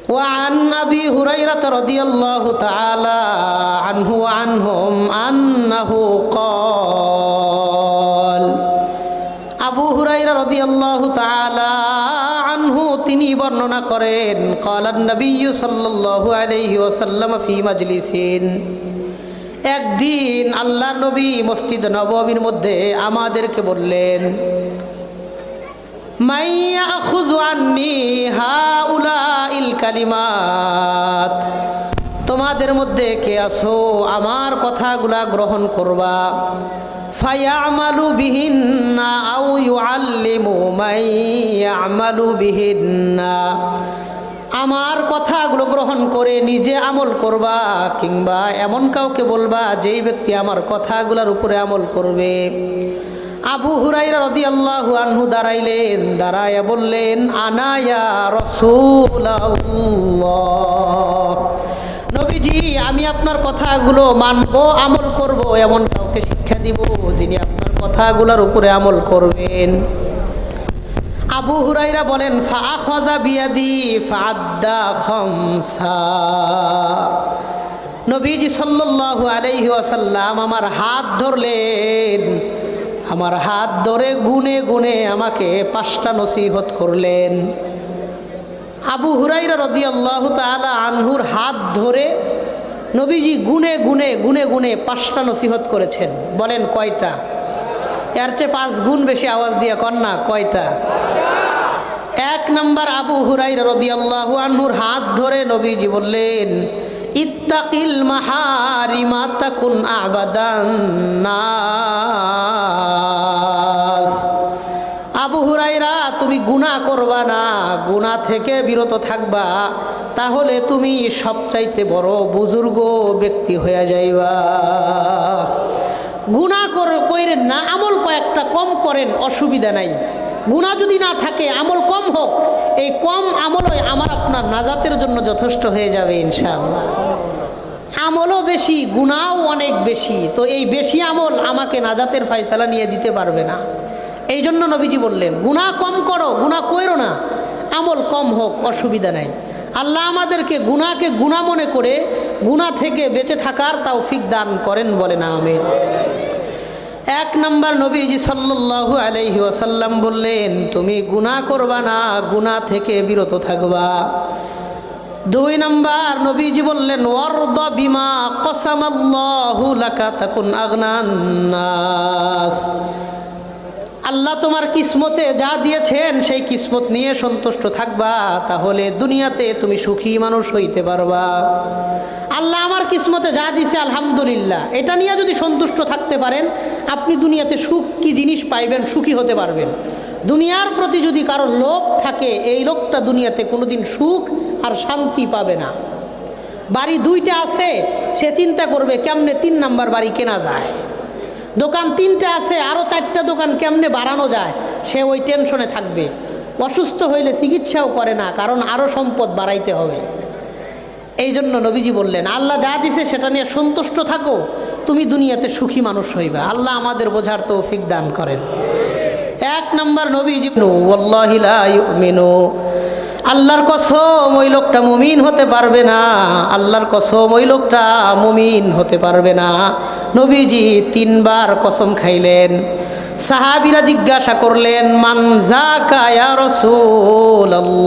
وعن أبي هريرة رضي الله تعالى عنه وعنهم أنه قال আবু হুরায়রা রাদিয়াল্লাহু তাআলা আনহু তিনি বর্ণনা করেন قال النبي صلى الله عليه وسلم في مجلس একদিন আল্লাহর নবী মসজিদ নববীর মধ্যে আমাদেরকে বললেন মান ইয়াখুযু আন্নী হাউলাইল কালিমাত তোমাদের মধ্যে কে আছো আমার কথাগুলা গ্রহণ করবা ফায়ামালু বিহিন্না আও ইউআল্লিমু মান ইয়ামালু বিহিন্না আমার কথাগুলো গ্রহণ করে নিজে আমল করবা কিংবা এমন কাউকে বলবা যেই ব্যক্তি আমার কথাগুলোর উপরে আমল করবে। আবু হুরায়রা রাদিয়াল্লাহু আনহু দাঁড়াইলেন, দাঁড়ায়া বললেন আনা ইয়া রাসূলুল্লাহ, নবীজি আমি আপনার কথাগুলো মানবো আমল করব এমন কাউকে শিক্ষা দিব যিনি আপনার কথাগুলোর উপরে আমল করবেন। আবু হুরায়রা বলেন ফাআখাযা বিয়াদি ফাআদ্দা খামসা, নবীজি সাল্লাল্লাহু আলাইহি ওয়াসাল্লাম আমার হাত ধরলেন, আমার হাত ধরে গুনে গুনে আমাকে 5টা নসিহত করলেন। আবু হুরায়রা রাদিয়াল্লাহু তাআলা আনহুর হাত ধরে নবীজি গুনে গুনে গুনে গুনে 5টা নসিহত করেছেন। বলেন কয়টা? এর চেয়ে 5 গুণ বেশি আওয়াজ দিয়ে কন্যা কয়টা? 1 নাম্বার, আবু হুরায়রা রাদিয়াল্লাহু আনহুর হাত ধরে নবীজি বললেন ইত্তাকিল মাহারিমা তাকুন আবাদান নাস, আবু হুরায়রা তুমি গুনাহ করবা না, গুনাহ থেকে বিরত থাকবা, তাহলে তুমি সবচাইতে বড় বুজুর্গ ব্যক্তি হয়ে যাইবা। গুনাহ করেন না, আমল কয়েকটা কম করেন, অসুবিধা নাই। গুনাহ যদি না থাকে আমল কম হোক, এই কম আমলই আমার আপনার নাজাতের জন্য যথেষ্ট হয়ে যাবে ইনশাআল্লাহ। আমলও বেশি গুনাহও অনেক বেশি, তো এই বেশি আমল আমাকে নাজাতের ফয়সালা নিয়ে দিতে পারবে না। এই জন্য নবীজি বললেন গুনাহ কম করো, গুনাহ কইরো না, আমল কম হোক অসুবিধা নাই। আল্লাহ আমাদেরকে গুনাহকে গুনাহ মনে করে গুনাহ থেকে বেঁচে থাকার তৌফিক দান করেন, বলেন আমিন। 1 নাম্বার, নবীজি সাল্লাল্লাহু আলাইহি ওয়াসাল্লাম বললেন তুমি গুনাহ করবা না, গুনাহ থেকে বিরত থাকবা। 2 নাম্বার, নবীজি বললেন ওয়ারদা বিমা কসামাল্লাহু লাকা তাকুন আগনান নাস, আল্লাহ তোমার কিসমতে যা দিয়েছেন সেই কিসমত নিয়ে সন্তুষ্ট থাকবা, তাহলে দুনিয়াতে তুমি সুখী মানুষ হইতে পারবা। আল্লাহ আমার কিসমতে যা দিছে আলহামদুলিল্লাহ, এটা নিয়ে যদি সন্তুষ্ট থাকতে পারেন আপনি দুনিয়াতে সুখ কি জিনিস পাইবেন, সুখী হতে পারবেন। দুনিয়ার প্রতি যদি কারো লোভ থাকে, এই লোকটা দুনিয়াতে কোনোদিন সুখ আর শান্তি পাবে না। বাড়ি 2টা আছে, সে চিন্তা করবে কেমনে 3 নাম্বার বাড়ি কেনা যায়। দোকান 3টা আছে, আরও 4টা দোকান কেমনে বাড়ানো যায়, সে ওই টেনশনে থাকবে। অসুস্থ হইলে চিকিৎসাও করে না, কারণ আরও সম্পদ বাড়াইতে হবে। এই জন্য নবীজি বললেন আল্লাহ যা দিছে সেটা নিয়ে সন্তুষ্ট থাকো, তুমি দুনিয়াতে সুখী মানুষ হইবা। আল্লাহ আমাদের বোঝার তৌফিক দান করেন। 1 নাম্বার, নবীজি ওয়াল্লাহি লা ইউমিনু, আল্লাহর কসম ওই লোকটা মুমিন হতে পারবে না, আল্লাহর কসম ওই লোকটা মুমিন হতে পারবে না। নবীজি 3 বার কসম খাইলেন। সাহাবীরা জিজ্ঞাসা করলেন মান যাকা ইয়া রাসূলুল্লাহ,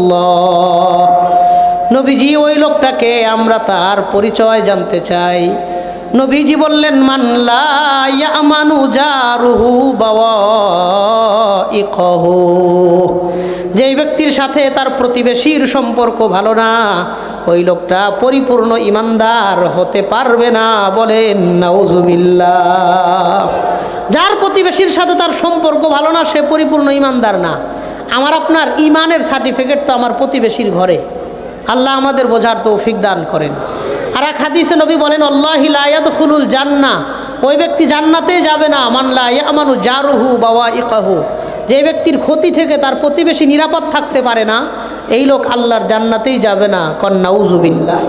নবীজি ওই লোকটাকে আমরা তার পরিচয় জানতে চাই। নবীজি বললেন মান লা ইয়ামানু জারুহু বাওয়াইকাহু, যেই ব্যক্তির সাথে তার প্রতিবেশীর সম্পর্ক ভালো না, ওই লোকটা পরিপূর্ণ ইমানদার হতে পারবে না, বলেন নাউজুবিল্লাহ। যার প্রতিবেশীর সাথে তার সম্পর্ক ভালো না সে পরিপূর্ণ ইমানদার না। আমার আপনার ইমানের সার্টিফিকেট তো আমার প্রতিবেশীর ঘরে। আল্লাহ আমাদের বোঝার তৌফিক দান করেন। আর এক হাদিসে নবী বলেন আল্লাহি লা ইয়াদখুলুল জান্নাহ, ওই ব্যক্তি জান্নাতে যাবে না মান লা ইয়ামানু জারুহু বাওয়াইকাহু, যে ব্যক্তির ক্ষতি থেকে তার প্রতিবেশী নিরাপদ থাকতে পারে না, এই লোক আল্লাহর জান্নাতেই যাবে না, কন নাউজুবিল্লাহ।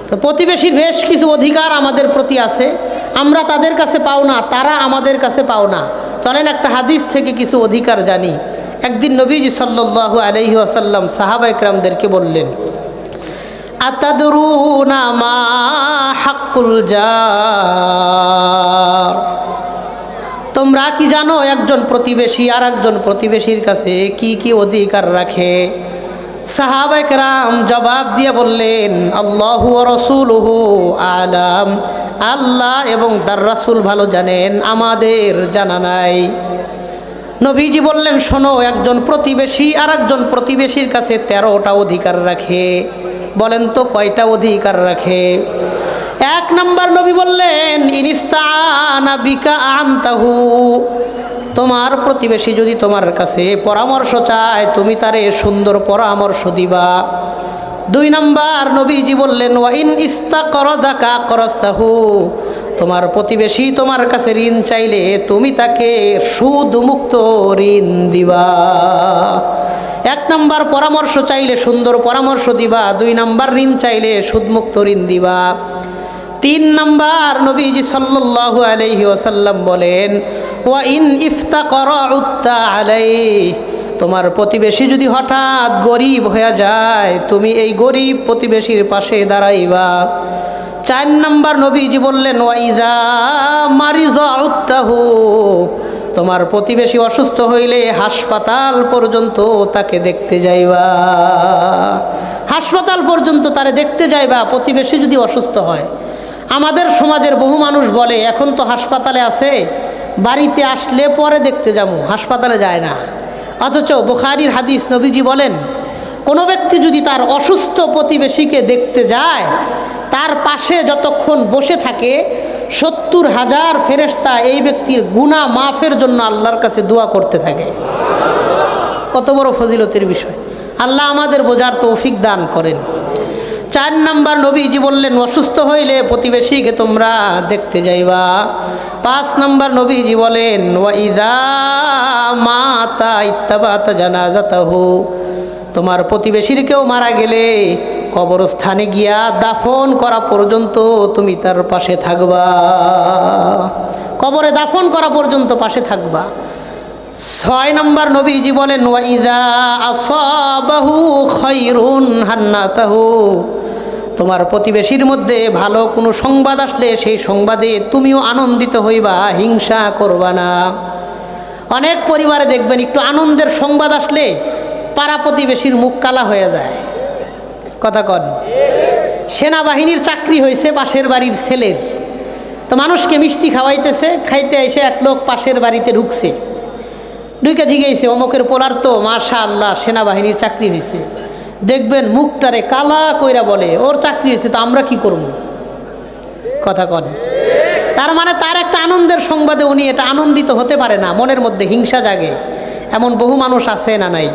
তো প্রতিবেশীর বেশ কিছু অধিকার আমাদের প্রতি আছে, আমরা তাদের কাছে পাও না, তারা আমাদের কাছে পাও না। চলেন একটা হাদিস থেকে কিছু অধিকার জানি। একদিন নবীজি সাল্লাল্লাহু আলাইহি ওয়াসাল্লাম সাহাবা ইকরামদেরকে বললেন আতাদরুনা মা হাক্কুল জার, তোমরা কি জানো একজন প্রতিবেশী আর একজন প্রতিবেশীর কাছে কি কি অধিকার রাখে? সাহাবায়ে কেরাম জবাব দিয়ে বললেন, আল্লাহু ওয়া রাসূলুহু আলাম, আল্লাহ এবং তার রাসূল ভালো জানেন, আমাদের জানা নাই। নবীজি বললেন, শোনো, একজন প্রতিবেশী আর একজন প্রতিবেশীর কাছে 13টা অধিকার রাখে। বলেন তো কয়টা অধিকার রাখে? 1 নাম্বার নবী বললেন, ইনিস্তাআনা বিকা আনতাহু, তোমার প্রতিবেশী যদি তোমার কাছে পরামর্শ চায় তুমি তারে সুন্দর পরামর্শ দিবা। 2 নাম্বার নবীজি বললেন, ওয়া ইন ইস্তাকরাযাকা আকরাস্তাহু, তোমার প্রতিবেশী তোমার কাছে ঋণ চাইলে তুমি তাকে সুদমুক্ত ঋণ দিবা। 1 নাম্বার পরামর্শ চাইলে সুন্দর পরামর্শ দিবা, 2 নাম্বার ঋণ চাইলে সুদমুক্ত ঋণ দিবা। 3 নাম্বার নবীজি সাল্লাল্লাহু আলাইহি ওয়াসাল্লাম বলেন, ওয়া ইন ইফতাকরা উত্তা আলাইহি, তোমার প্রতিবেশী যদি হঠাৎ গরিব হয়ে যায় তুমি এই গরিব প্রতিবেশীর পাশে দাঁড়াইবা। 4 নাম্বার নবীজি বললেন, ওয়া ইযা মারিযা উত্তাহু, তোমার প্রতিবেশী অসুস্থ হইলে হাসপাতাল পর্যন্ত তাকে দেখতে যাইবা। হাসপাতাল পর্যন্ত তারে দেখতে যাইবা প্রতিবেশী যদি অসুস্থ হয়। আমাদের সমাজের বহু মানুষ বলে, এখন তো হাসপাতালে আছে, বাড়িতে আসলে পরে দেখতে যাবো, হাসপাতালে যায় না। অথচ বুখারীর হাদিস, নবীজি বলেন, কোনো ব্যক্তি যদি তার অসুস্থ প্রতিবেশীকে দেখতে যায় তার পাশে যতক্ষণ বসে থাকে 70,000 ফেরেশতা এই ব্যক্তির গুনাহ মাফের জন্য আল্লাহর কাছে দোয়া করতে থাকে। কত বড় ফজিলতের বিষয়! আল্লাহ আমাদের বোঝার তৌফিক দান করেন। 4 নাম্বার নবীজি বললেন, অসুস্থ হইলে প্রতিবেশীকে তোমরা দেখতে যাইবা। 5 নাম্বার নবীজি বলেন, ওয়া ইযা মাতা ইত্তাবাতা জানাজাতাহু, তোমার প্রতিবেশীর কেউ মারা গেলে কবরস্থানে গিয়া দাফন করা পর্যন্ত তুমি তার পাশে থাকবা, কবরে দাফন করা পর্যন্ত পাশে থাকবা। 6 নাম্বার নবীজি বলেন, ওয়া ইযা আসাবাহু খায়রুন হান্নাতাহু, তোমার প্রতিবেশীর মধ্যে ভালো কোনো সংবাদ আসলে সেই সংবাদে তুমিও আনন্দিত হইবা, হিংসা করবা না। অনেক পরিবারে দেখবেন একটু আনন্দের সংবাদ আসলে পাড়া প্রতিবেশীর মুখ কালা হয়ে যায়। কথা কন, সেনাবাহিনীর চাকরি হয়েছে পাশের বাড়ির ছেলের, তো মানুষকে মিষ্টি খাওয়াইতেছে, খাইতে এসে এক লোক পাশের বাড়িতে ঢুকছে, ঢুকে জিজ্ঞেসে, অমুকের পোলার তো মাশাআল্লাহ সেনাবাহিনীর চাকরি হয়েছে। দেখবেন মুখটারে কালা কইরা বলে, ওর চাকরি হয়েছে তো আমরা কি করব? কথা কন। তার মানে তার একটা আনন্দের সংবাদে উনি এটা আনন্দিত হতে পারে না, মনের মধ্যে হিংসা জাগে। এমন বহু মানুষ আছে না নাই?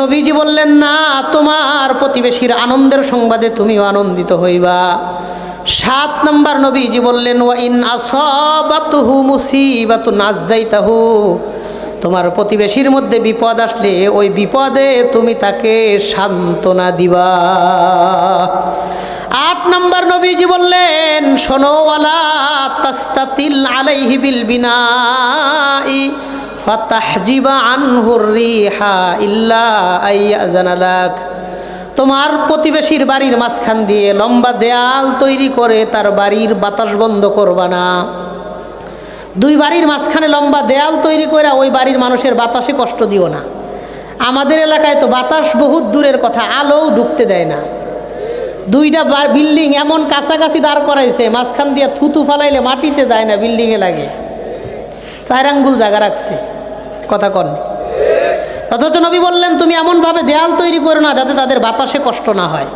নবীজি বললেন, না, তোমার প্রতিবেশীর আনন্দের সংবাদে তুমিও আনন্দিত হইবা। 7 নাম্বার নবীজি বললেন, ওয়া ইন আসাবাতুহু মুসিবাতুন আযাইতাহু, তোমার প্রতিবেশীর মধ্যে বিপদ আসলে ওই বিপদে তুমি তাকে সান্ত্বনা দিবা। 8 নাম্বার নবীজি বললেন, শোনো, ওয়ালা তাস্তাতিল আলাইহি বিল বিনাই ফাতাহজিবা আনহুর রিহা ইল্লা আইয়াযানা লাক, তোমার প্রতিবেশীর বাড়ির মাঝখান দিয়ে লম্বা দেয়াল তৈরি করে তার বাড়ির বাতাস বন্ধ করবা না। 2 বাড়ির মাঝখানে লম্বা দেয়াল তৈরি করে ওই বাড়ির মানুষের বাতাসে কষ্ট দিও না। আমাদের এলাকায় তো বাতাস বহুত দূরের কথা, আলোও ঢুকতে দেয় না। 2টা বিল্ডিং এমন কাছাকাছি দাঁড় করাইছে, মাঝখান দিয়ে থুতু ফালাইলে মাটিতে যায় না, বিল্ডিংয়ে লাগে। 4 আঙ্গুল জায়গা রাখছে। কথা কন। অথচ নবী বললেন, তুমি এমনভাবে দেয়াল তৈরি করো না যাতে তাদের বাতাসে কষ্ট না হয়।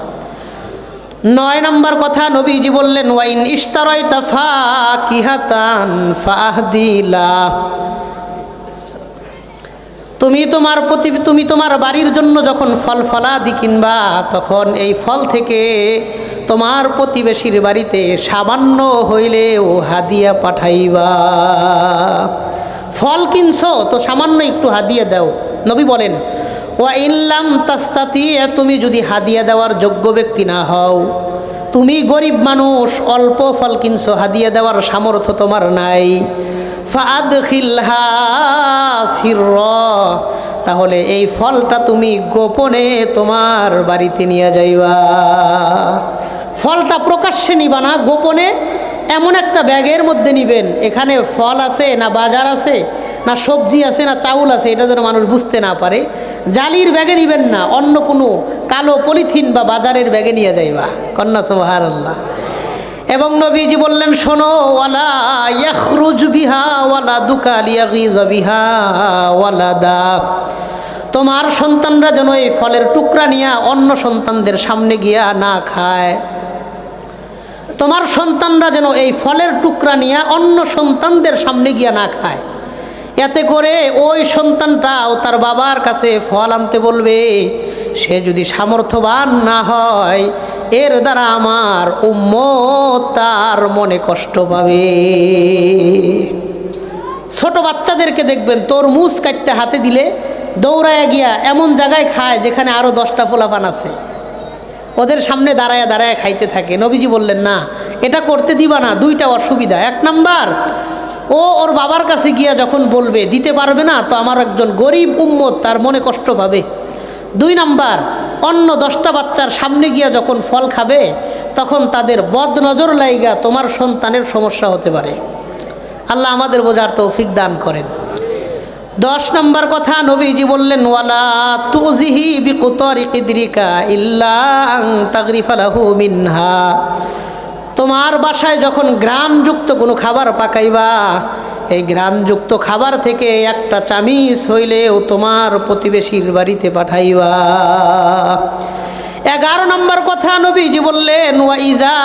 9 নাম্বার কথা নবীজি বললেন, ওয়াইন ইশতারাইতা ফাকিহাতান ফাহদিলা, তুমি তোমার বাড়ির জন্য যখন ফল ফলাদি কিনবা তখন এই ফল থেকে তোমার প্রতিবেশীর বাড়িতে সামান্য হইলেও হাদিয়া পাঠাইবা। ফল কিনছো তো সামান্য একটু হাদিয়া দাও। নবী বলেন, ওয়া ইল্লাম তাস্তাতি, তুমি যদি হাদিয়া দেওয়ার যোগ্য ব্যক্তি না হও, তুমি গরিব মানুষ, অল্প ফল কিনছো, হাদিয়া দেওয়ার সামর্থ্য তোমার নাই, ফাআদখিলহা সিররা, তাহলে এই ফলটা তুমি গোপনে তোমার বাড়িতে নিয়ে যাইবা। ফলটা প্রকাশ্যে নিবা না, গোপনে এমন একটা ব্যাগের মধ্যে নিবেন, এখানে ফল আছে না বাজার আছে না সবজি আছে না চাউল আছে, এটা যেন মানুষ বুঝতে না পারে। জালির ব্যাগে নিবেন না, অন্য কোনো কালো পলিথিন বা বাজারের ব্যাগে নিয়ে যাইবা। কন্যা সুবহানাল্লাহ। এবং নবীজি বললেন, শোনো, ওয়ালা ইয়াখরুজ বিহা ওয়ালা দুকা লিয়াগিজ বিহা ওয়ালাদা, তোমার সন্তানরা যেন এই ফলের টুকরা নিয়ে অন্য সন্তানদের সামনে গিয়া না খায়। তোমার সন্তানরা যেন এই ফলের টুকরা নিয়ে অন্য সন্তানদের সামনে গিয়া না খায়। এতে করে ওই সন্তানটাও তার বাবার কাছে ফল আনতে বলবে। সে যদি সামর্থ্যবান না হয়, এর দ্বারা আমার উম্মত তার মনে কষ্ট পাবে। ছোট বাচ্চাদেরকে দেখবেন তরমুজ কাটতে হাতে দিলে দৌড়ায় গিয়া এমন জায়গায় খায় যেখানে আরও 10টা পোলাপান আছে, ওদের সামনে দাঁড়ায় দাঁড়ায় খাইতে থাকে। নবীজি বললেন, না, এটা করতে দিবা না। 2টা অসুবিধা। 1 নাম্বার, ও ওর বাবার কাছে গিয়া যখন বলবে দিতে পারবে না, তো আমার একজন গরিব উম্মত তার মনে কষ্ট পাবে। 2 নাম্বার, অন্য 10টা বাচ্চার সামনে গিয়া যখন ফল খাবে, তখন তাদের বদনজর লাইগা তোমার সন্তানের সমস্যা হতে পারে। আল্লাহ আমাদের বোঝার তৌফিক দান করেন। 10 নম্বর কথা নবীজি বললেন, ওয়ালা তুজিহি বিকুতারি কিদরিকা ইল্লা আন তাগরিফা লাহু মিনহা, তোমার বাসায় যখন ঘ্রাণযুক্ত কোনো খাবার পাকাইবা, এই ঘ্রাণযুক্ত খাবার থেকে একটা চামিচ হইলেও তোমার প্রতিবেশীর বাড়িতে পাঠাইবা। 11 নম্বর কথা নবীজি বললেন, ওয়া ইযা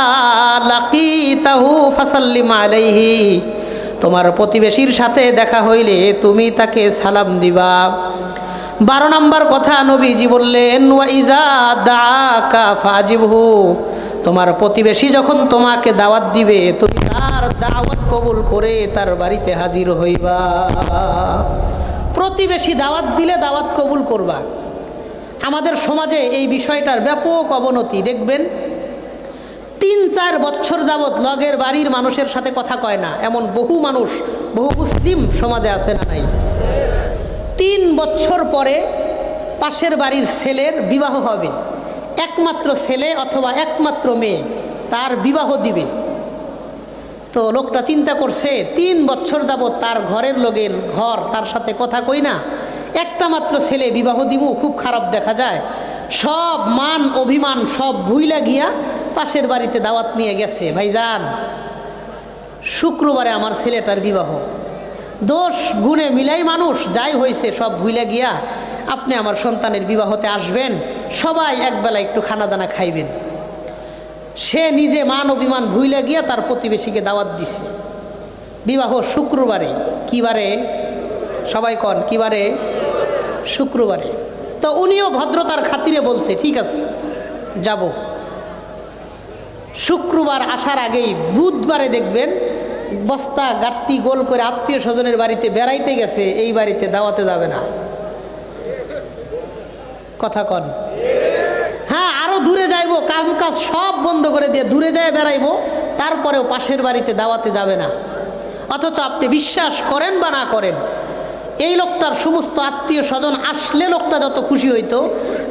লাকিতাহু ফাসাল্লিম আলাইহি, তোমার প্রতিবেশীর সাথে দেখা হইলে তুমি তাকে সালাম দিবা। 12 নম্বর কথা নবীজি বললেন, ওয়া ইযা দাআকা ফাজিবহু, তোমার প্রতিবেশী যখন তোমাকে দাওয়াত দিবে, তুমি তার দাওয়াত কবুল করে তার বাড়িতে হাজির হইবা। প্রতিবেশী দাওয়াত দিলে দাওয়াত কবুল করবা। আমাদের সমাজে এই বিষয়টার ব্যাপক অবনতি। দেখবেন 3-4 বছর যাবৎ লগের বাড়ির মানুষের সাথে কথা কয় না, এমন বহু মানুষ, বহু মুসলিম সমাজে আছে না নাই? 3 বছর পরে পাশের বাড়ির ছেলের বিবাহ হবে, একমাত্র ছেলে অথবা একমাত্র মেয়ে, তার বিবাহ দিবে। তো লোকটা চিন্তা করছে 3 বছর যাবৎ তার ঘরের লোকের ঘর তার সাথে কথা কই না, একটা মাত্র ছেলে বিবাহ দিব, খুব খারাপ দেখা যায়। সব মান অভিমান সব ভুইলা গিয়া পাশের বাড়িতে দাওয়াত নিয়ে গেছে। ভাইজান, শুক্রবারে আমার ছেলেটার বিবাহ, দোষ গুণে মিলাই মানুষ যাই হয়েছে সব ভুইলা গিয়া আপনি আমার সন্তানের বিবাহতে আসবেন, সবাই একবেলা একটু খানা দানা খাইবেন। সে নিজে মান অভিমান ভুইলা গিয়া তার প্রতিবেশীকে দাওয়াত দিছে। বিবাহ শুক্রবারে। কি বারে? সবাই কন, কি বারে? শুক্রবারে। তো উনিও ভদ্রতার খাতিরে বলছে, ঠিক আছে যাব। শুক্রবার আসার আগেই বুধবারে দেখবেন বস্তা গাট্টি গোল করে আত্মীয় স্বজনের বাড়িতে বেড়াইতে গেছে, এই বাড়িতে দাওয়াতে যাবে না। কথা কন। হ্যাঁ, আরো দূরে যাইবো, কাম কাজ সব বন্ধ করে দিয়ে দূরে যায় বেড়াইবো, তারপরেও পাশের বাড়িতে দাওয়াতে যাবে না। অথচ আপনি বিশ্বাস করেন বা না করেন, এই লোকটার সমস্ত আত্মীয় স্বজন আসলে লোকটা যত খুশি হইতো,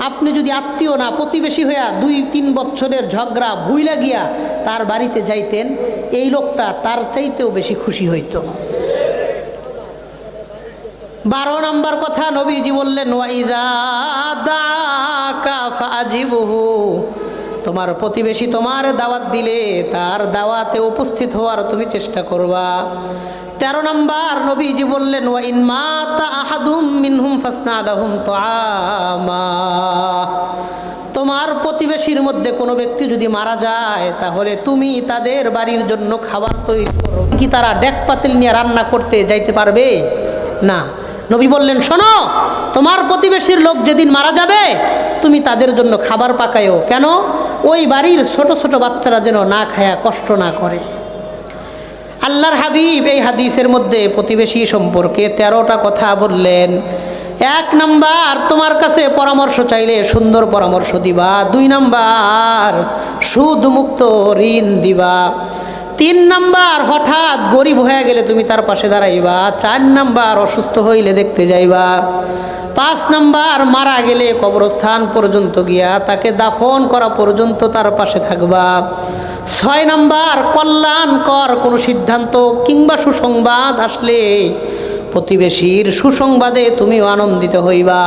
আপনি যদি আত্মীয় না প্রতিবেশী হইয়া 2-3 বছরের ঝগড়া ভুইলা গিয়া তার বাড়িতে যাইতেন, এই লোকটা তার চাইতেও বেশি খুশি হইতো। 12 নম্বর কথা নবীজি বললেন, ওয়া ইযা দাআকা ফাজিবহু, তোমার প্রতিবেশী তোমার দাওয়াত দিলে তার দাওয়াতে উপস্থিত হওয়ার তুমি চেষ্টা করবা। 13 নম্বর নবীজি বললেন, ওয়া ইন মাতা আহাদুম মিনহুম ফাসনা লাহুম তুআমা, তোমার প্রতিবেশীর মধ্যে কোনো ব্যক্তি যদি মারা যায়, তাহলে তুমি তাদের বাড়ির জন্য খাবার তৈরি করো। কি তারা ডেক পাতিল নিয়ে রান্না করতে যাইতে পারবে না? নবী বললেন, শোনো, তোমার প্রতিবেশীর লোক যেদিন মারা যাবে তুমি তাদের জন্য খাবার পাকায়ও। কেন? ওই বাড়ির ছোট ছোট বাচ্চারা যেন না খায়া কষ্ট না করে। আল্লাহর হাবিব এই হাদিসের মধ্যে প্রতিবেশী সম্পর্কে 13টা কথা বললেন। 1 নাম্বার, তোমার কাছে পরামর্শ চাইলে সুন্দর পরামর্শ দিবা। 2 নাম্বার, সুদ মুক্ত ঋণ দিবা। 3 নাম্বার, হঠাৎ গরিব হয়ে গেলে তুমি তার পাশে দাঁড়াইবা। 4 নাম্বার, অসুস্থ হইলে দেখতে যাইবা। 5 নাম্বার, মারা গেলে কবরস্থান পর্যন্ত গিয়া তাকে দাফন করা পর্যন্ত তার পাশে থাকবা। 6 নাম্বার, কল্যাণকর কোনো সিদ্ধান্ত কিংবা সুসংবাদ আসলে প্রতিবেশীর সুসংবাদে তুমিও আনন্দিত হইবা।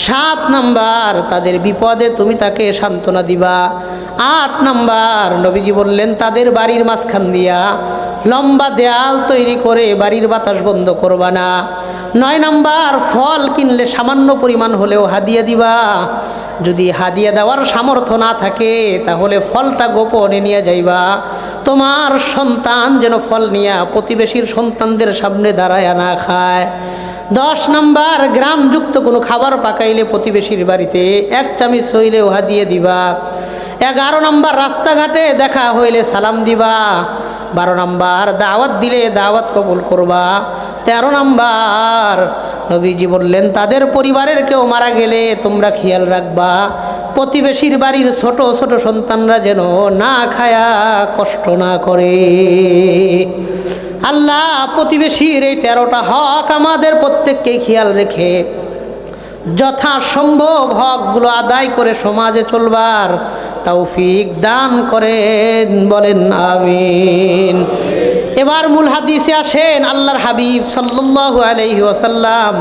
7 নাম্বার, তাদের বিপদে তুমি তাকে সান্ত্বনা দিবা। 8 নাম্বার, নবীজি বললেন তাদের বাড়ির মাঝখান দিয়া লম্বা দেয়াল তৈরি করে বাড়ির বাতাস বন্ধ করবা না। 9 নাম্বার, ফল কিনলে সামান্য পরিমাণ হলেও হাদিয়া দিবা। যদি হাদিয়া দেওয়ার সামর্থ্য না থাকে তাহলে ফলটা গোপনে নিয়ে যাইবা, তোমার সন্তান যেন ফল নিয়ে প্রতিবেশীর সন্তানদের সামনে দাঁড়ায় না খায়। 10 নাম্বার, গ্রামযুক্ত কোনো খাবার পাকাইলে প্রতিবেশীর বাড়িতে 1 চামচ হইলেও হাদিয়া দিবা। 11 নাম্বার, রাস্তাঘাটে দেখা হইলে সালাম দিবা। 12 নাম্বার, দাওয়াত দিলে দাওয়াত কবুল করবা। 13 নাম্বার, নবীজি বললেন তাদের পরিবারের কেউ মারা গেলে তোমরা খেয়াল রাখবা প্রতিবেশীর বাড়ির ছোট ছোট সন্তানরা যেন না খায়া কষ্ট না করে। আল্লাহ প্রতিবেশীর এই 13টা হক আমাদের প্রত্যেককে খেয়াল রেখে যথাসম্ভব হকগুলো আদায় করে সমাজে চলবার তৌফিক দান করেন, বলেন আমিন। এবার মূল হাদিসে আসেন। আল্লাহর হাবিব সাল্লাল্লাহু আলাইহি ওয়াসাল্লাম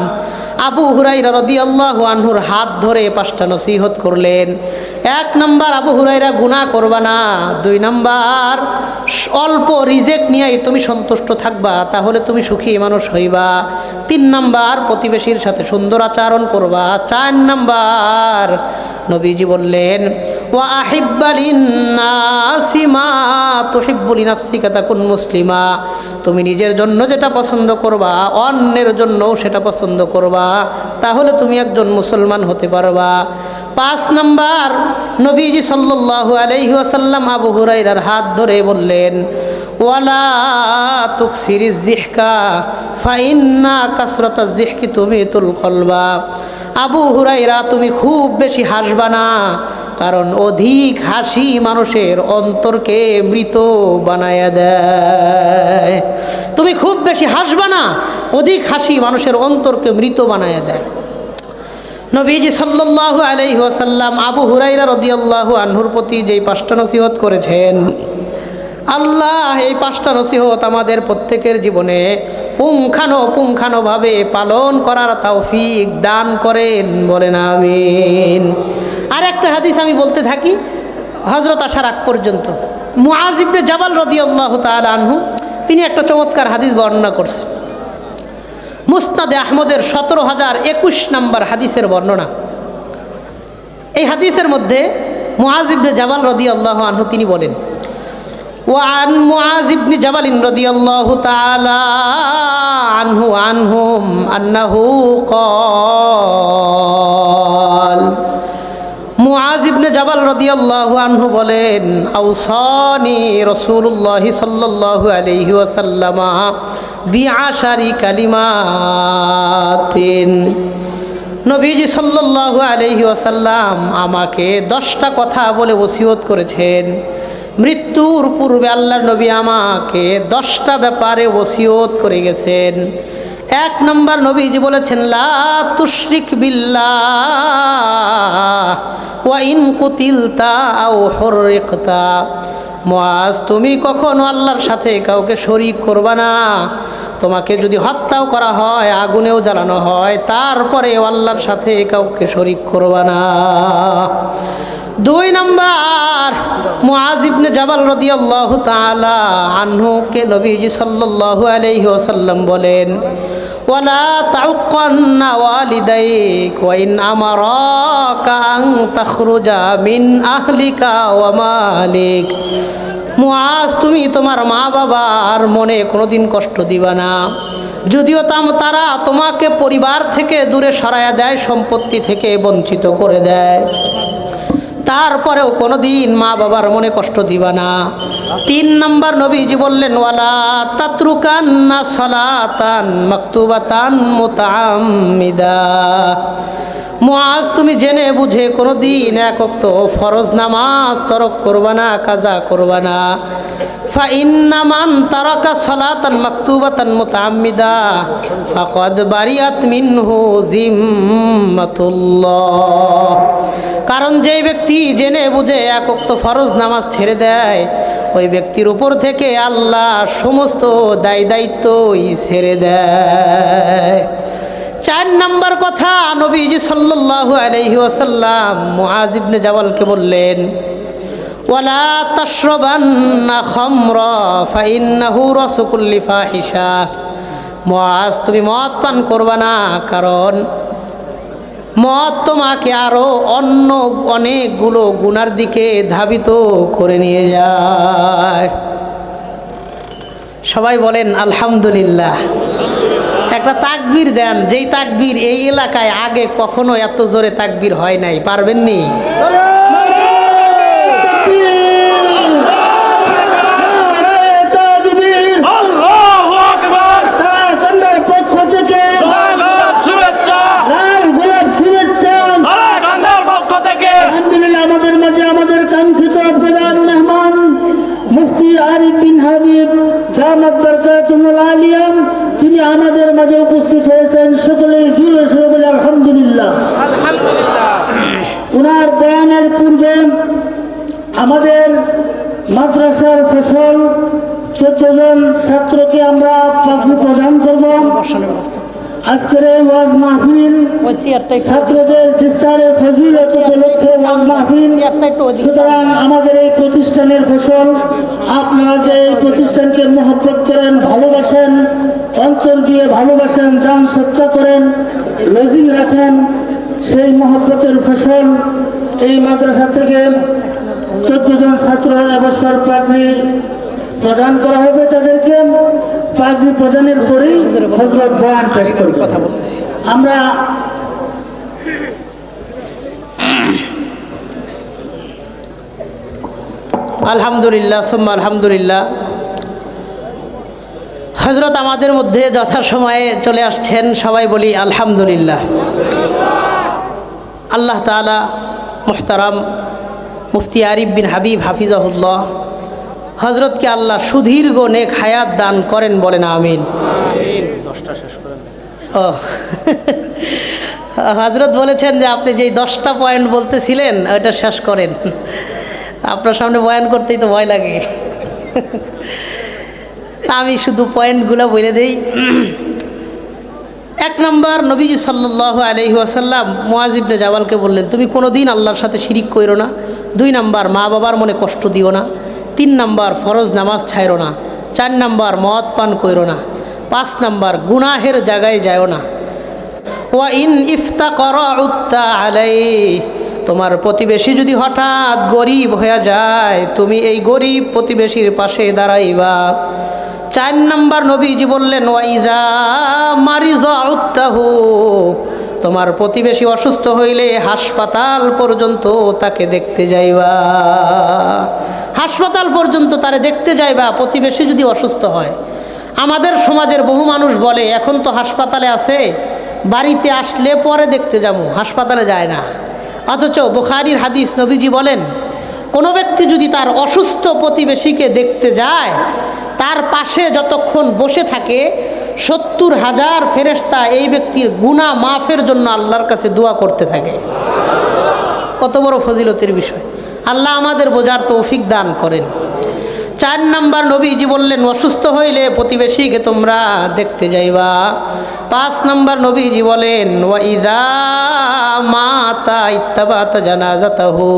আবু হুরায়রা রাদিয়াল্লাহু আনহুর হাত ধরে 5টা নসিহত করলেন। 1 নাম্বার, আবু হুরায়রা গুনাহ করবা না। 2 নাম্বার, অল্প রিজেক্ট নিয়ে তুমি সন্তুষ্ট থাকবা, তাহলে তুমি সুখী মানুষ হইবা। 3 নাম্বার, প্রতিবেশীর সাথে সুন্দর আচরণ করবা। 4 নাম্বার, নবীজি বললেন ওয়া আহিব্বা লিন্নাসি মা তুহিব্বু লিনাফসিকা তাকুন মুসলিমা। তুমি নিজের জন্য যেটা পছন্দ করবা অন্যের জন্যও সেটা পছন্দ করবা, তাহলে তুমি একজন মুসলমান হতে পারবা। 5 নাম্বার, নবীজি সাল্লাল্লাহু আলাইহি ওয়াসাল্লাম আবু হুরায়রার হাত ধরে বললেন ওয়ালা তুকসিরিজ জিহকা ফাইন্না কাসরাতাজ জিহকি তুমিতুল কলবা। আবু হুরায়রা, তুমি খুব বেশি হাসবা না, কারণ অধিক হাসি মানুষের অন্তরকে মৃত বানায়া দেয়। তুমি খুব বেশি হাসবা না, অধিক হাসি মানুষের অন্তরকে মৃত বানায়া দেয়। নবীজি সাল্লাল্লাহু আলাইহি ওয়াসাল্লাম আবু হুরায়রা রাদিয়াল্লাহু আনহুর প্রতি যেই 5টা নসিহত করেছেন, আল্লাহ এই 5টা নসিহত আমাদের প্রত্যেকের জীবনে পুঙ্খানুপুঙ্খানুভাবে পালন করার তৌফিক দান করেন, বলেন আমিন। আর একটা হাদিস আমি বলতে থাকি হযরত আসার আগ পর্যন্ত। মুআজ ইবনে জাবাল রাদিয়াল্লাহু তাআলা আনহু তিনি একটা চমৎকার হাদিস বর্ণনা করছেন। মুসনাদে আহমদের 17021 নম্বর হাদিসের বর্ণনা। এই হাদিসের মধ্যে মুআজ ইবনে জাবাল রাদিয়াল্লাহু আনহু তিনি বলেন وعن معاذ بن جبل رضي الله تعالى عنهم أنه قال মুআজ ইবনে জাবাল রাদিয়াল্লাহু আনহু বলেন আওসানি রাসূলুল্লাহ সাল্লাল্লাহু আলাইহি ওয়াসাল্লাম বিআশারি কালিমাতিন। নবীজি সাল্লাল্লাহু আলাইহি ওয়াসাল্লাম আমাকে 10টা কথা বলে ওসিয়ত করেছেন। মৃত্যুর পূর্বে আল্লাহর নবী আমাকে 10টা ব্যাপারে ওসিয়ত করে গেছেন। 1 নম্বর, নবীজি বলেছেন লা তুশরিক বিল্লাহ ওয়া ইন কুতিলতা আও হুররিকতা। মুআজ, তুমি কখনো আল্লাহর সাথে কাউকে শরীক করবা না। তোমাকে যদি হত্যাও করা হয়, আগুনেও জ্বালানো হয়, তারপরেও আল্লাহর সাথে কাউকে শরীক করবা না। 2 নম্বর, মুআজ ইবনে জাবাল রাদিয়াল্লাহু তাআলা আনহুকে নবীজি সাল্লাল্লাহু আলাইহি ওয়াসাল্লাম বলেন ওয়ালা তাউক্কান্না ওয়ালিদাইক ওয়া ইন আমারাকা আন তাখরুজা মিন আহলিকা ওয়া মালিক। মুআজ, তুমি তোমার মা বাবার মনে কোনোদিন কষ্ট দিবা না, যদিও তারা তোমাকে পরিবার থেকে দূরে সরায়া দেয়, সম্পত্তি থেকে বঞ্চিত করে দেয়, তারপরেও কোনোদিন মা বাবার মনে কষ্ট দিবা না। 3 নম্বর, নবীজি বললেন ওয়ালা তাতরুকান্না সালাতান মাকতুবাতান মুতাআম্মিদা। মুআজ তুমি জেনে বুঝে কোনো দিন এক ওয়াক্ত ফরজ নামাজ তরক করবা না, কাজা করবা না। ফাইন্না মান তারাকা সালাতান মাকতুবাতান মুতাআম্মিদা ফাকাদ বারিয়াত মিনহু জিম্মাতুল্লাহ। কারণ যেই ব্যক্তি জেনে বুঝে এক ওয়াক্ত ফরজ নামাজ ছেড়ে দেয়, ওই ব্যক্তির উপর থেকে আল্লাহ সমস্ত দায় দায়িত্বই ছেড়ে দেয়। 4 নম্বর কথা, নবীজি সাল্লাল্লাহু আলাইহি ওয়াসাল্লাম মুআজ ইবনে জাবালকে বললেন, ওয়ালা তাশরাবান্না খামরা ফাইন্নাহু রাসু কুল্লি ফাহিশা। মুআজ তুমি মদ পান করবা না, কারণ মদ তোমাকে আরো অন্য অনেকগুলো গুনার দিকে ধাবিত করে নিয়ে যায়। সবাই বলেন আলহামদুলিল্লাহ। একটা তাকবীর দেন, যেই তাকবীর এই এলাকায় আগে কখনো এত জোরে তাকবীর হয় নাই। পারবেননি? আমাদের মাঝে আমাদের কাঙ্ক্ষিত প্রধান মেহমান মুফতি আরিফ বিন হাবিব দামাত বরকাতুহুল আলিয়া, তিনি আমাদের মাঝে উপস্থিত হয়েছেন। সকলেই জুড়ে শুরু বলে আলহামদুলিল্লাহ। ওনার বয়ানের পূর্বে আমাদের মাদ্রাসার ফসল 14 জন ছাত্রকে আমরা পাগড়ি প্রদান করব। আজকের এই ওয়াজ মাহফিল ছাত্রদের ইফতারের ফজিলত উপলক্ষে ওয়াজ মাহফিল। সুতরাং আমাদের এই প্রতিষ্ঠানের ফসল, আপনারা যে এই প্রতিষ্ঠানকে মহব্বত করেন, ভালোবাসেন, অন্তর দিয়ে ভালোবাসেন, দান সৎকার করেন, লজিং রাখেন, সেই মহব্বতের ফসল এই মাদ্রাসা থেকে 14 জন ছাত্র এবছর পাগড়ি প্রদান করা হবে। তাদেরকে পাগড়ি প্রদানের পরেই হযরত বয়ান পেশ করবে। আমরা আলহামদুলিল্লাহ সুম্মা আলহামদুলিল্লাহ। হযরত আমাদের মধ্যে যথাসময়ে চলে আসছেন, সবাই বলি আলহামদুলিল্লাহ। আল্লাহ তাআলা মুহতারাম মুফতি আরিফ বিন হাবিব হাফিজাহুল্লাহ হযরতকে আল্লাহ সুদীর্ঘ নেক হায়াত দান করেন, বলেন আমিন। ও হযরত বলেছেন যে আপনি যেই 10টা পয়েন্ট বলতেছিলেন ওইটা শেষ করেন। আপনার সামনে বয়ান করতেই তো ভয় লাগে। আমি শুধু পয়েন্টগুলো বলে দেই। 1 নম্বর, নবীজি সাল্লাল্লাহু আলাইহি ওয়াসাল্লাম মুআজ ইবনে জাবালকে বললেন, তুমি কোনোদিন আল্লাহর সাথে শিরিক কইরো না। 2 নম্বর, মা বাবার মনে কষ্ট দিও না। 3 নম্বর, ফরজ নামাজ ছাইরো না। 4 নম্বর, মদ পান কইরো না। 5 নম্বর, গুনাহের জায়গায় যাও না। ওয়া ইন ইফতাকরা উত্তা আলাইহি, তোমার প্রতিবেশী যদি হঠাৎ গরিব হয়ে যায়, তুমি এই গরিব প্রতিবেশীর পাশে দাঁড়াইবা। 4 নম্বর, নবীজি বললেন, ওয়া ইযা মারিযা উত্তাহু, তোমার প্রতিবেশী অসুস্থ হইলে হাসপাতাল পর্যন্ত তাকে দেখতে যাইবা। হাসপাতাল পর্যন্ত তারে দেখতে যাইবা প্রতিবেশী যদি অসুস্থ হয়। আমাদের সমাজের বহু মানুষ বলে, এখন তো হাসপাতালে আছে, বাড়িতে আসলে পরে দেখতে যাবো, হাসপাতালে যায় না। অথচ বুখারীর হাদিস, নবীজি বলেন, কোনো ব্যক্তি যদি তার অসুস্থ প্রতিবেশীকে দেখতে যায়, তার পাশে যতক্ষণ বসে থাকে 70,000 ফেরেশতা এই ব্যক্তির গুনাহ মাফের জন্য আল্লাহর কাছে দোয়া করতে থাকে। কত বড় ফজিলতের বিষয়! আল্লাহ আমাদের বোঝার তৌফিক দান করেন। 4 নম্বর, নবীজি বললেন, অসুস্থ হইলে প্রতিবেশীকে তোমরা দেখতে যাইবা। 5 নম্বর, নবীজি বলেন, ওয়া ইযা মাতা ইত্তাবাতা জানাজাতাহু,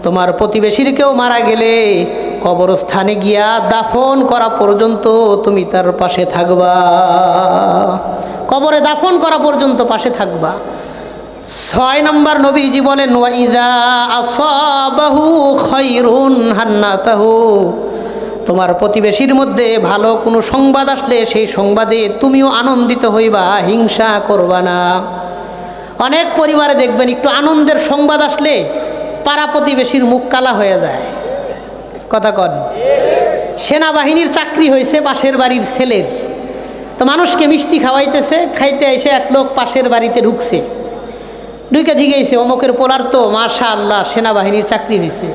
তোমার প্রতিবেশীর কেউ মারা গেলে কবরস্থানে গিয়া দাফন করা পর্যন্ত তুমি তার পাশে থাকবা। কবরে দাফন করা পর্যন্ত পাশে থাকবা। 6 নম্বর, নবীজি বলেন, ওয়া ইযা আসাবাহু খায়রুন হান্নাতাহু, তোমার প্রতিবেশীর মধ্যে ভালো কোনো সংবাদ আসলে সেই সংবাদে তুমিও আনন্দিত হইবা, হিংসা করবা না। অনেক পরিবারে দেখবেন একটু আনন্দের সংবাদ আসলে পাড়া প্রতিবেশীর মুখ কালা হয়ে যায়। কথা কন। সেনাবাহিনীর চাকরি হয়েছে পাশের বাড়ির ছেলের, তো মানুষকে মিষ্টি খাওয়াইতেছে, খাইতে এসে এক লোক পাশের বাড়িতে ঢুকছে। ঢুকে জিজ্ঞেসে অমুকের পোলার তো মাশাআল্লাহ সেনাবাহিনীর চাকরি হয়েছে,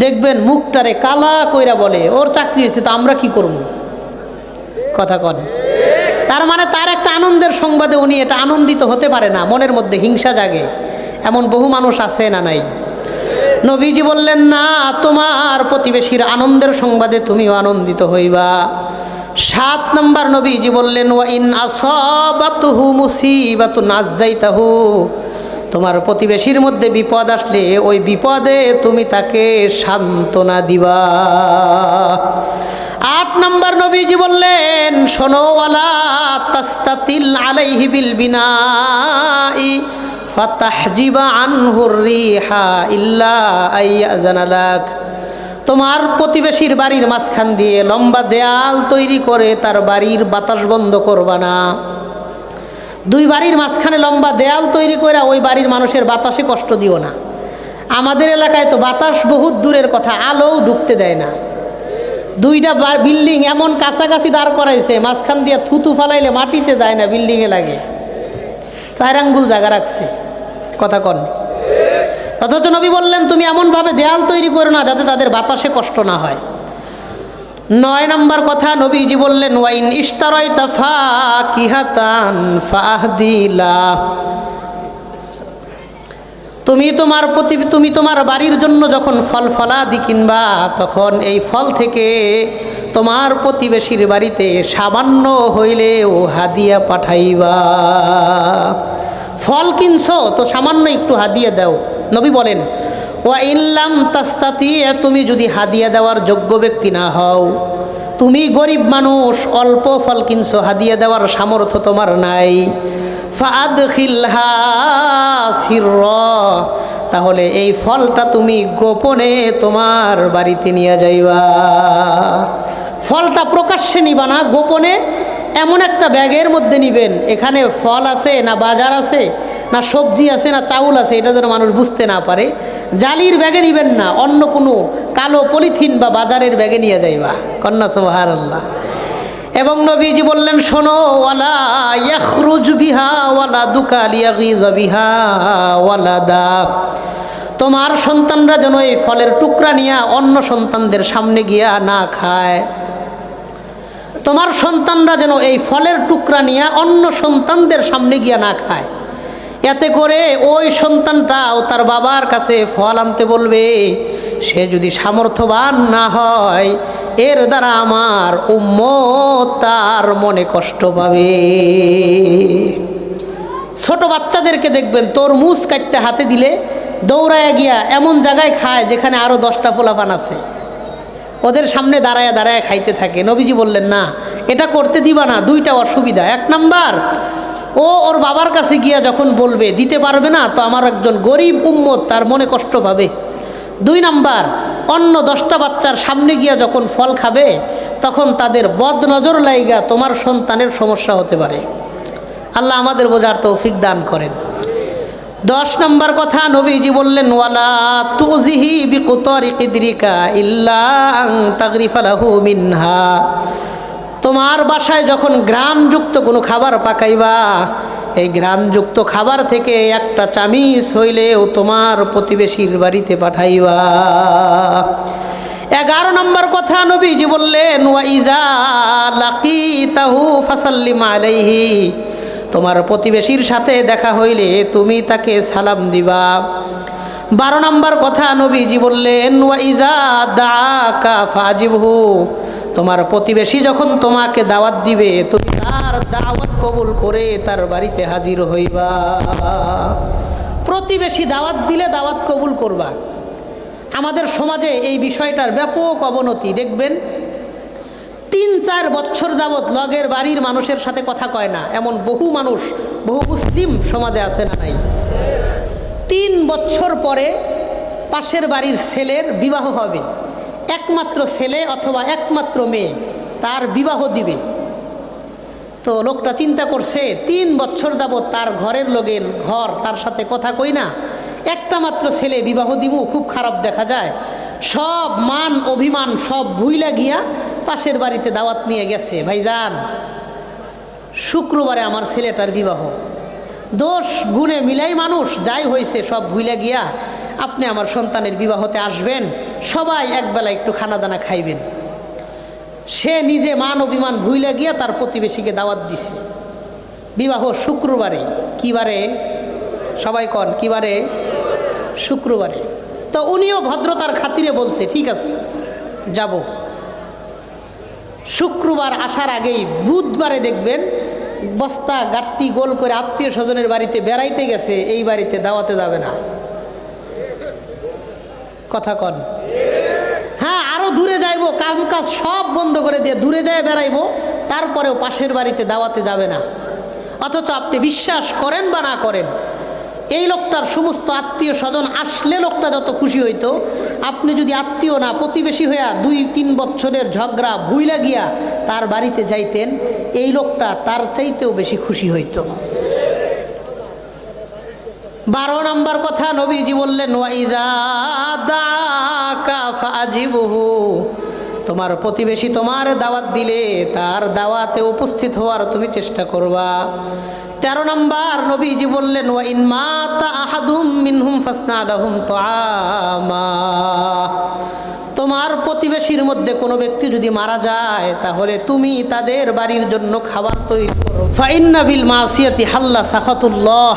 দেখবেন মুখটারে কালা কইরা বলে ওর চাকরি হয়েছে, তো আমরা কি করব? কথা কন। তার মানে তার একটা আনন্দের সংবাদে উনি এটা আনন্দিত হতে পারে না, মনের মধ্যে হিংসা জাগে। এমন বহু মানুষ আছে না নাই? নবীজি বললেন না, তোমার প্রতিবেশীর আনন্দের সংবাদে তুমিও আনন্দিত হইবা। 7 নম্বর নবীজি বললেন ওয়া ইন আসাবাতুহু মুসিবাতুন আযাইতাহু, তোমার প্রতিবেশীর মধ্যে বিপদ আসলে ওই বিপদে তুমি তাকে সান্ত্বনা দিবা। 8 নম্বর নবীজি বললেন শোনো, ওয়ালা তাস্তাতিল আলাইহি বিল বিনাই ফাতাহজিবা আনহুর রিহা ইল্লা আইয়াযানা লাক, তোমার প্রতিবেশীর বাড়ির মাঝখান দিয়ে লম্বা দেয়াল তৈরি করে তার বাড়ির বাতাস বন্ধ করবা না। 2 বাড়ির মাঝখানে লম্বা দেয়াল তৈরি করে ওই বাড়ির মানুষের বাতাসে কষ্ট দিও না। আমাদের এলাকায় তো বাতাস বহুত দূরের কথা, আলোও ঢুকতে দেয় না। 2টা বিল্ডিং এমন কাছাকাছি দাঁড় করাইছে, মাঝখান দিয়ে থুতু ফালাইলে মাটিতে যায় না, বিল্ডিংয়ে লাগে। 4 আঙ্গুল জায়গা রাখছে। কথা কন। অথচ নবী বললেন তুমি এমনভাবে দেয়াল তৈরি করো না যাতে তাদের বাতাসে কষ্ট না হয়। 9 নম্বর কথা নবীজি বললেন ওয়াইন ইশতারাইতা ফাকিহাতান ফাহদিলা, তুমি তোমার বাড়ির জন্য যখন ফল ফলাদি কিনবা তখন এই ফল থেকে তোমার প্রতিবেশীর বাড়িতে সামান্য হইলেও হাদিয়া পাঠাইবা। ফল কিনছো তো সামান্য একটু হাদিয়া দাও। নবী বলেন ওয়া ইল্লাম তাস্তাতি, তুমি যদি হাদিয়া দেওয়ার যোগ্য ব্যক্তি না হও, তুমি গরিব মানুষ, অল্প ফল কিনছো, হাদিয়া দেওয়ার সামর্থ্য তোমার নাই, ফাআদখিলহা সিররা, তাহলে এই ফলটা তুমি গোপনে তোমার বাড়িতে নিয়ে যাইবা। ফলটা প্রকাশ্যে নিবা না, গোপনে এমন একটা ব্যাগের মধ্যে নিবেন, এখানে ফল আছে না বাজার আছে না সবজি আছে না চাউল আছে, এটা যেন মানুষ বুঝতে না পারে। জালির ব্যাগে নিবেন না, অন্য কোনো কালো পলিথিন বা বাজারের ব্যাগে নিয়ে যাইবা। কন্যা সুবহানাল্লাহ। এবং নবীজি বললেন শোনো, ওয়ালা ইয়াখরুজ বিহা ওয়ালা দুকা লিয়াগিজ বিহা ওয়ালাদা, তোমার সন্তানরা যেন এই ফলের টুকরা নিয়ে অন্য সন্তানদের সামনে গিয়া না খায়। তোমার সন্তানরা যেন এই ফলের টুকরা নিয়ে অন্য সন্তানদের সামনে গিয়া না খায়। এতে করে ওই সন্তানটাও তার বাবার কাছে ফল আনতে বলবে, সে যদি সামর্থ্যবান না হয় এর দ্বারা আমার উম্মত তার মনে কষ্ট পাবে। ছোট বাচ্চাদেরকে দেখবেন তরমুজ কাটতে হাতে দিলে দৌড়ায় গিয়া এমন জায়গায় খায় যেখানে আরও 10টা পোলাপান আছে, ওদের সামনে দাঁড়ায় দাঁড়ায় খাইতে থাকে। নবীজি বললেন না, এটা করতে দিবা না। 2টা অসুবিধা। 1 নাম্বার, ওর বাবার কাছে গিয়া যখন বলবে দিতে পারবে না, তো আমার একজন গরিব উম্মত তার মনে কষ্ট পাবে। 2 নাম্বার, অন্য 10টা বাচ্চার সামনে গিয়া যখন ফল খাবে তখন তাদের বদ নজর লাইগা তোমার সন্তানের সমস্যা হতে পারে। আল্লাহ আমাদের বোঝার তৌফিক দান করেন। 10 নম্বর কথা নবীজি বললেন ওয়ালা তুজিহি বিকুতারি কিদরিকা ইল্লা আন তাগরিফা লাহু মিনহা, তোমার বাসায় যখন ঘ্রাণযুক্ত কোনো খাবার পাকাইবা, এই ঘ্রাণযুক্ত খাবার থেকে একটা চামিচ হইলেও তোমার প্রতিবেশীর বাড়িতে পাঠাইবা। 11 নম্বর কথা নবীজি বললেন ওয়া ইযা লাকিতাহু ফাসাল্লিম আলাইহি, তোমার প্রতিবেশীর সাথে দেখা হইলে তুমি তাকে সালাম দিবা। 12 নম্বর কথা নবীজি বললেন ওয়া ইযা দাআকা ফাজিবহু, তোমার প্রতিবেশী যখন তোমাকে দাওয়াত দিবে তুমি তার দাওয়াত কবুল করে তার বাড়িতে হাজির হইবা। প্রতিবেশী দাওয়াত দিলে দাওয়াত কবুল করবা। আমাদের সমাজে এই বিষয়টার ব্যাপক অবনতি। দেখবেন 3-4 বছর যাবৎ লগের বাড়ির মানুষের সাথে কথা কয় না, এমন বহু মানুষ, বহু মুসলিম সমাজে আছে না নাই? 3 বছর পরে পাশের বাড়ির ছেলের বিবাহ হবে, একমাত্র ছেলে অথবা একমাত্র মেয়ে, তার বিবাহ দিবে। তো লোকটা চিন্তা করছে 3 বছর যাবৎ তার ঘরের লোকের ঘর তার সাথে কথা কই না, একটা মাত্র ছেলে বিবাহ দিব, খুব খারাপ দেখা যায়। সব মান অভিমান সব ভুইলা গিয়া পাশের বাড়িতে দাওয়াত নিয়ে গেছে, ভাইজান শুক্রবারে আমার ছেলেটার বিবাহ, দোষ গুণে মিলাই মানুষ যাই হয়েছে সব ভুলে গিয়া আপনি আমার সন্তানের বিবাহতে আসবেন, সবাই একবেলা একটু খানা দানা খাইবেন। সে নিজে মান অভিমান ভুলে গিয়া তার প্রতিবেশীকে দাওয়াত দিছে। বিবাহ শুক্রবারে। কি বারে? সবাই কন কি বারে? শুক্রবারে। তো উনিও ভদ্রতার খাতিরে বলছে ঠিক আছে যাব। শুক্রবার আসার আগেই বুধবারে দেখবেন বস্তা গাট্টি গোল করে আত্মীয় স্বজনের বাড়িতে বেড়াইতে গেছে, এই বাড়িতে দাওয়াতে যাবে না। কথা কন। হ্যাঁ, আরো দূরে যাইব, কাম কাজ সব বন্ধ করে দিয়ে দূরে যায় বেড়াইবো, তারপরেও পাশের বাড়িতে দাওয়াতে যাবে না। অথচ আপনি বিশ্বাস করেন বা না করেন, এই লোকটার সমস্ত আত্মীয় স্বজন আসলে লোকটা যত খুশি হইতো, আপনি যদি আত্মীয় না প্রতিবেশী হইয়া 2-3 বছরের ঝগড়া ভুইলা গিয়া তার বাড়িতে যাইতেন, এই লোকটা তার চাইতেও বেশি খুশি হইতো। 12 নম্বর কথা নবীজি বললেন, ওয়াইযা দাআকা ফাজিবহু, তোমার প্রতিবেশী তোমার দাওয়াত দিলে তার দাওয়াতে উপস্থিত হওয়ার তুমি চেষ্টা করবা। 13 নম্বর নবীজি বললেন, ওয়া ইন মাতা আহাদুম মিনহুম ফাসনা লাহুম তুআমা, তোমার প্রতিবেশীর মধ্যে কোনো ব্যক্তি যদি মারা যায় তাহলে তুমি তাদের বাড়ির জন্য খাবার তৈরি করো। ফাইন্না বিল মাসিয়াতি হাল্লা সাখাতুল্লাহ,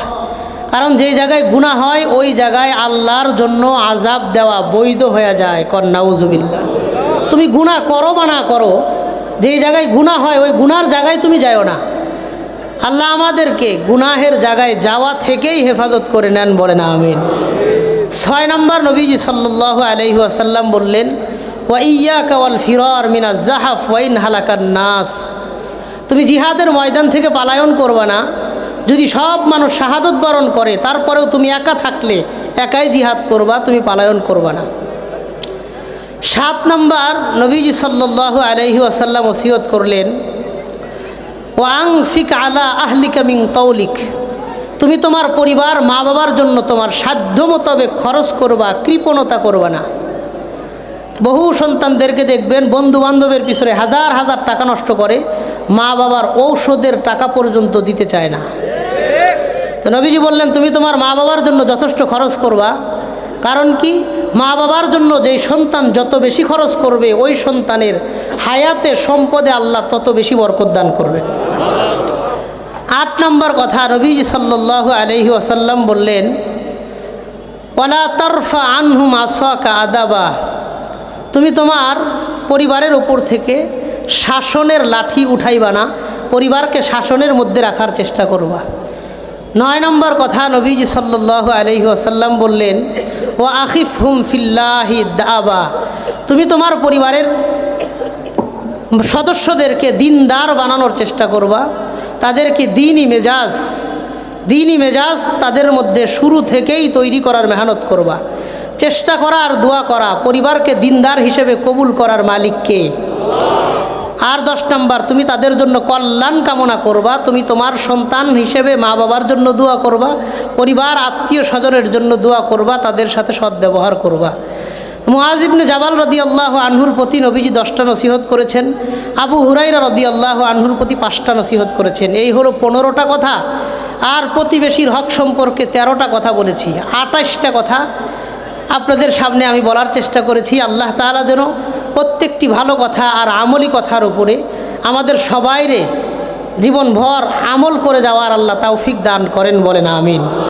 কারণ যেই জায়গায় গুনাহ হয় ওই জায়গায় আল্লাহর জন্য আযাব দেওয়া বৈধ হয়ে যায়। কন নাউজুবিল্লাহ। তুমি গুনাহ করো বা না করো, যেই জায়গায় গুনাহ হয় ওই গুনার জায়গায় তুমি যাও না। আল্লাহ আমাদেরকে গুনাহের জায়গায় যাওয়া থেকেই হেফাজত করে নেন, বলে না আমিন। 6 নম্বর নবীজি সাল্লাল্লাহু আলাইহি ওয়াসাল্লাম বললেন, ওয়া ইয়্যাকা ওয়াল ফিরার মিনাজ যাহাফ ওয়া ইন হালাকান নাস, তুমি জিহাদের ময়দান থেকে পলায়ন করবা না। যদি সব মানুষ শাহাদত বরণ করে তারপরেও তুমি একা থাকলে একাই জিহাদ করবা, তুমি পলায়ন করবা না। 7 নম্বর নবীজি সাল্লাল্লাহু আলাইহি ওয়াসাল্লাম ওসিয়ত করলেন, ওয়াংফিক আলা আহলিকা মিন তৌলিক, তুমি তোমার পরিবার মা বাবার জন্য তোমার সাধ্য মোতাবেক খরচ করবা, কৃপণতা করবা না। বহু সন্তানদেরকে দেখবেন বন্ধু বান্ধবের পিছনে হাজার হাজার টাকা নষ্ট করে, মা বাবার ঔষধের টাকা পর্যন্ত দিতে চায় না। তো নবীজি বললেন তুমি তোমার মা বাবার জন্য যথেষ্ট খরচ করবা। কারণ কি? মা বাবার জন্য যেই সন্তান যত বেশি খরচ করবে ওই সন্তানের হায়াতে সম্পদে আল্লাহ তত বেশি বরকত দান করবে। 8 নম্বর কথা নবীজি সাল্লাল্লাহু আলাইহি ওয়াসাল্লাম বললেন, ওয়ালা তারফা আনহুম আসাকা আদাবা, তুমি তোমার পরিবারের উপর থেকে শাসনের লাঠি উঠাইবা না, পরিবারকে শাসনের মধ্যে রাখার চেষ্টা করবা। 9 নম্বর কথা নবীজি সাল্লাল্লাহু আলাইহি ওয়াসাল্লাম বললেন, ওয়া আখিফহুম ফিল্লাহি দাবা, তুমি তোমার পরিবারের সদস্যদেরকে দিনদার বানানোর চেষ্টা করবা, তাদেরকে দিনই মেজাজ তাদের মধ্যে শুরু থেকেই তৈরি করার মেহনত করবা। চেষ্টা করা আর দোয়া করা, পরিবারকে দিনদার হিসেবে কবুল করার মালিক কে? আর 10 নম্বর, তুমি তাদের জন্য কল্যাণ কামনা করবা। তুমি তোমার সন্তান হিসেবে মা বাবার জন্য দোয়া করবা, পরিবার আত্মীয় স্বজনের জন্য দোয়া করবা, তাদের সাথে সদ্ব্যবহার করবা। মুআয ইবনে জাবাল রাদিয়াল্লাহু আনহুর প্রতি নবীজি 10টা নসিহত করেছেন, আবু হুরায়রা রাদিয়াল্লাহু আনহুর প্রতি 5টা নসিহত করেছেন। এই হলো 15টা কথা। আর প্রতিবেশীর হক সম্পর্কে 13টা কথা বলেছি। 28টা কথা আপনাদের সামনে আমি বলার চেষ্টা করেছি। আল্লাহ তাআলা যেন প্রত্যেকটি ভালো কথা আর আমলি কথার উপরে আমাদের সবাইরে জীবনভর আমল করে যাওয়ার আল্লাহ তৌফিক দান করেন, বলেন আমিন।